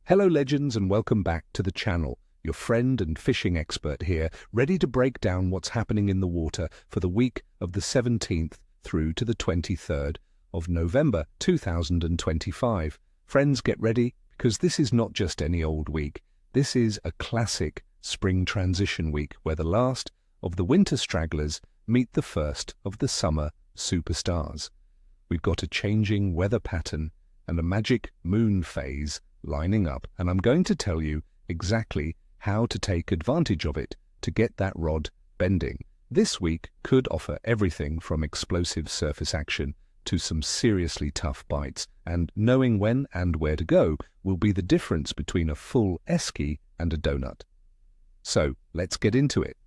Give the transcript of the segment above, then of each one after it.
Hello legends and welcome back to the channel. Your friend and fishing expert here, ready to break down what's happening in the water for the week of the 17th through to the 23rd of November 2025. Friends, get ready, because this is not just any old week. This is a classic spring transition week where the last of the winter stragglers meet the first of the summer superstars. We've got a changing weather pattern and a magic moon phase lining up, and I'm going to tell you exactly how to take advantage of it to get that rod bending. This week could offer everything from explosive surface action to some seriously tough bites, and knowing when and where to go will be the difference between a full esky and a donut. So let's get into it.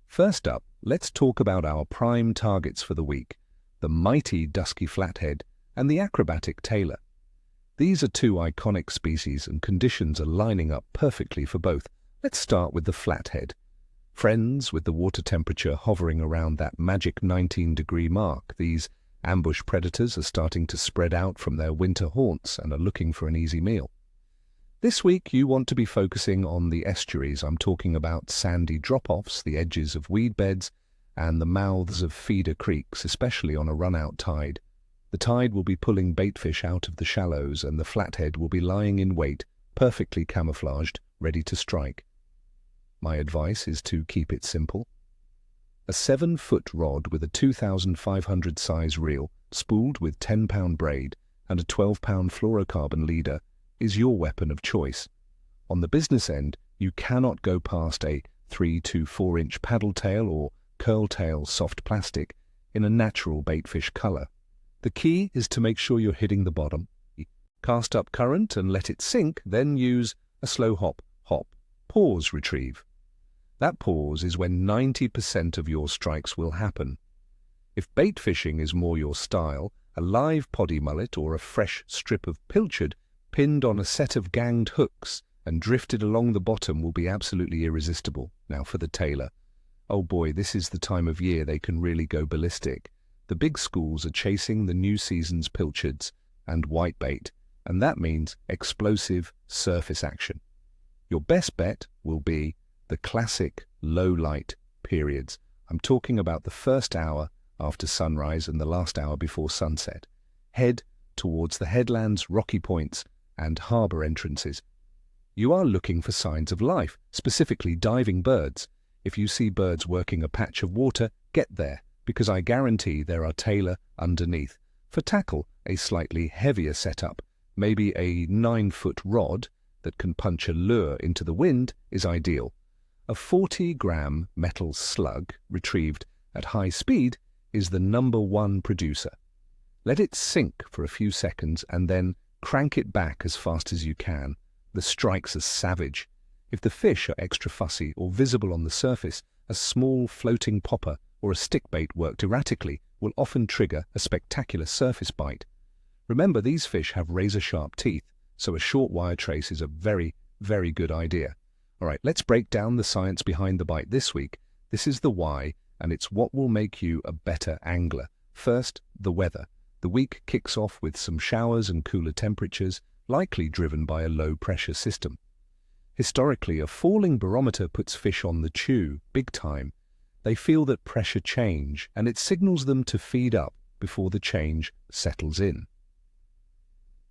First up, let's talk about our prime targets for the week, the mighty dusky flathead and the acrobatic tailor. These are two iconic species and conditions are lining up perfectly for both. Let's start with the flathead. Friends, with the water temperature hovering around that magic 19-degree mark, these ambush predators are starting to spread out from their winter haunts and are looking for an easy meal. This week you want to be focusing on the estuaries. I'm talking about sandy drop-offs, the edges of weed beds, and the mouths of feeder creeks, especially on a run-out tide. The tide will be pulling baitfish out of the shallows, and the flathead will be lying in wait, perfectly camouflaged, ready to strike. My advice is to keep it simple. A 7-foot rod with a 2,500 size reel, spooled with 10-pound braid, and a 12-pound fluorocarbon leader is your weapon of choice. On the business end, you cannot go past a 3 to 4 inch paddle tail or curl tail soft plastic in a natural baitfish color. The key is to make sure you're hitting the bottom. Cast up current and let it sink, then use a slow hop, pause retrieve. That pause is when 90% of your strikes will happen. If bait fishing is more your style, a live poddy mullet or a fresh strip of pilchard pinned on a set of ganged hooks and drifted along the bottom will be absolutely irresistible. Now for the tailor. Oh boy, this is the time of year they can really go ballistic. The big schools are chasing the new season's pilchards and whitebait, and that means explosive surface action. Your best bet will be the classic low-light periods. I'm talking about the first hour after sunrise and the last hour before sunset. Head towards the headlands, rocky points, and harbour entrances. You are looking for signs of life, specifically diving birds. If you see birds working a patch of water, get there, because I guarantee there are tailor underneath. For tackle, a slightly heavier setup, maybe a 9-foot rod that can punch a lure into the wind, is ideal. A 40-gram metal slug, retrieved at high speed, is the #1 producer. Let it sink for a few seconds and then crank it back as fast as you can. The strikes are savage. If the fish are extra fussy or visible on the surface, a small floating popper or a stick bait worked erratically will often trigger a spectacular surface bite. Remember, these fish have razor-sharp teeth, so a short wire trace is a very, very good idea. All right, let's break down the science behind the bite this week. This is the why, and it's what will make you a better angler. First, the weather. The week kicks off with some showers and cooler temperatures, likely driven by a low-pressure system. Historically, a falling barometer puts fish on the chew, big time. They feel that pressure change, and it signals them to feed up before the change settles in.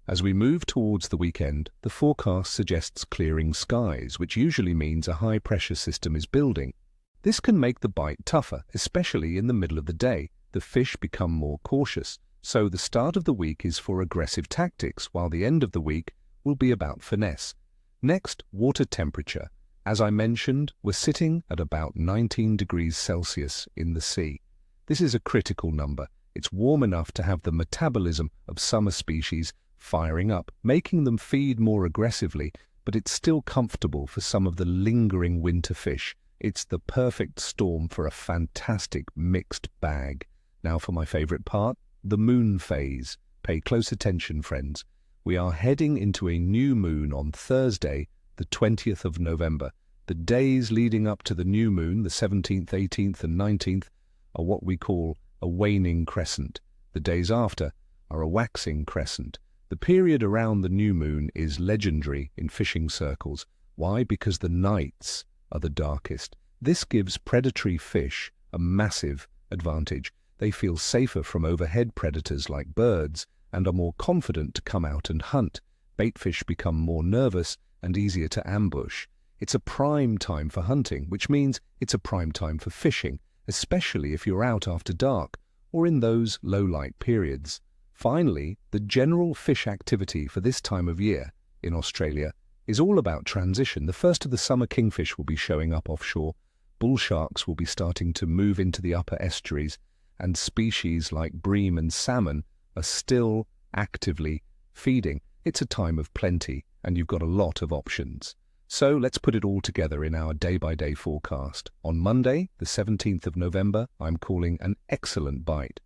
As we move towards the weekend, the forecast suggests clearing skies, which usually means a high-pressure system is building. This can make the bite tougher, especially in the middle of the day. The fish become more cautious, so the start of the week is for aggressive tactics, while the end of the week will be about finesse. Next, water temperature. As I mentioned, we're sitting at about 19 degrees Celsius in the sea. This is a critical number. It's warm enough to have the metabolism of summer species firing up, making them feed more aggressively, but it's still comfortable for some of the lingering winter fish. It's the perfect storm for a fantastic mixed bag. Now for my favorite part, the moon phase. Pay close attention, friends. We are heading into a new moon on Thursday, the 20th of November. The days leading up to the new moon, the 17th, 18th, and 19th, are what we call a waning crescent. The days after are a waxing crescent. The period around the new moon is legendary in fishing circles. Why? Because the nights are the darkest. This gives predatory fish a massive advantage. They feel safer from overhead predators like birds and are more confident to come out and hunt. Baitfish become more nervous and easier to ambush. It's a prime time for hunting, which means it's a prime time for fishing, especially if you're out after dark or in those low-light periods. Finally, the general fish activity for this time of year in Australia is all about transition. The first of the summer kingfish will be showing up offshore. Bull sharks will be starting to move into the upper estuaries, and species like bream and salmon are still actively feeding. It's a time of plenty, and you've got a lot of options. So let's put it all together in our day-by-day forecast. On Monday, the 17th of November, I'm calling an excellent bite.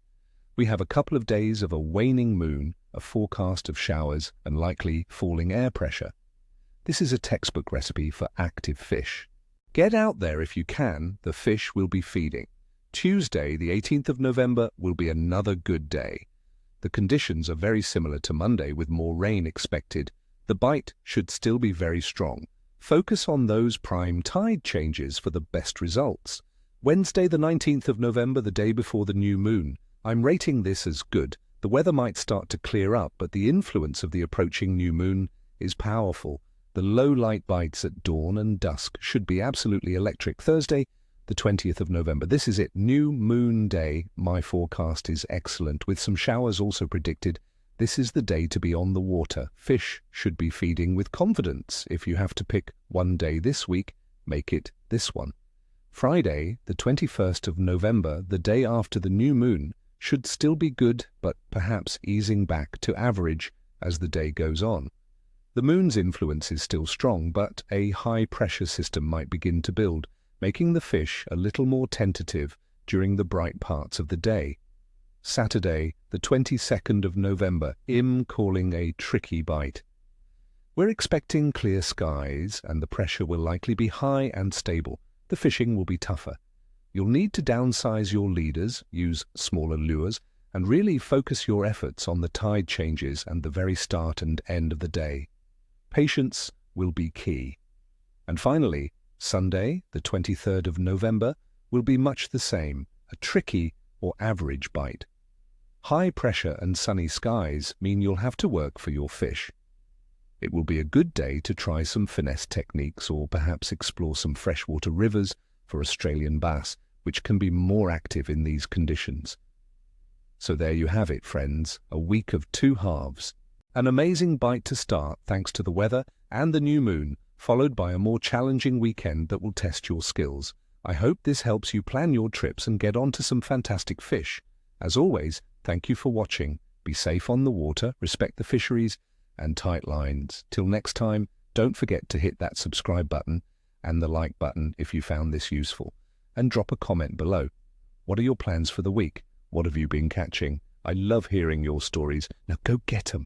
We have a couple of days of a waning moon, a forecast of showers, and likely falling air pressure. This is a textbook recipe for active fish. Get out there if you can, the fish will be feeding. Tuesday, the 18th of November, will be another good day. The conditions are very similar to Monday with more rain expected. The bite should still be very strong. Focus on those prime tide changes for the best results. Wednesday, the 19th of November, the day before the new moon. I'm rating this as good. The weather might start to clear up, but the influence of the approaching new moon is powerful. The low light bites at dawn and dusk should be absolutely electric. Thursday, the 20th of November. This is it. New moon day. My forecast is excellent, with some showers also predicted. This is the day to be on the water. Fish should be feeding with confidence. If you have to pick one day this week, make it this one. Friday, the 21st of November, the day after the new moon, should still be good, but perhaps easing back to average as the day goes on. The moon's influence is still strong, but a high-pressure system might begin to build, making the fish a little more tentative during the bright parts of the day. Saturday, the 22nd of November, I'm calling a tricky bite. We're expecting clear skies, and the pressure will likely be high and stable. The fishing will be tougher. You'll need to downsize your leaders, use smaller lures, and really focus your efforts on the tide changes and the very start and end of the day. Patience will be key. And finally, Sunday, the 23rd of November, will be much the same, a tricky or average bite. High pressure and sunny skies mean you'll have to work for your fish. It will be a good day to try some finesse techniques or perhaps explore some freshwater rivers for Australian bass, which can be more active in these conditions. So there you have it, friends, a week of two halves. An amazing bite to start thanks to the weather and the new moon, followed by a more challenging weekend that will test your skills. I hope this helps you plan your trips and get onto some fantastic fish. As always, thank you for watching. Be safe on the water, respect the fisheries, and tight lines. Till next time, don't forget to hit that subscribe button and the like button if you found this useful. And drop a comment below. What are your plans for the week? What have you been catching? I love hearing your stories. Now go get 'em.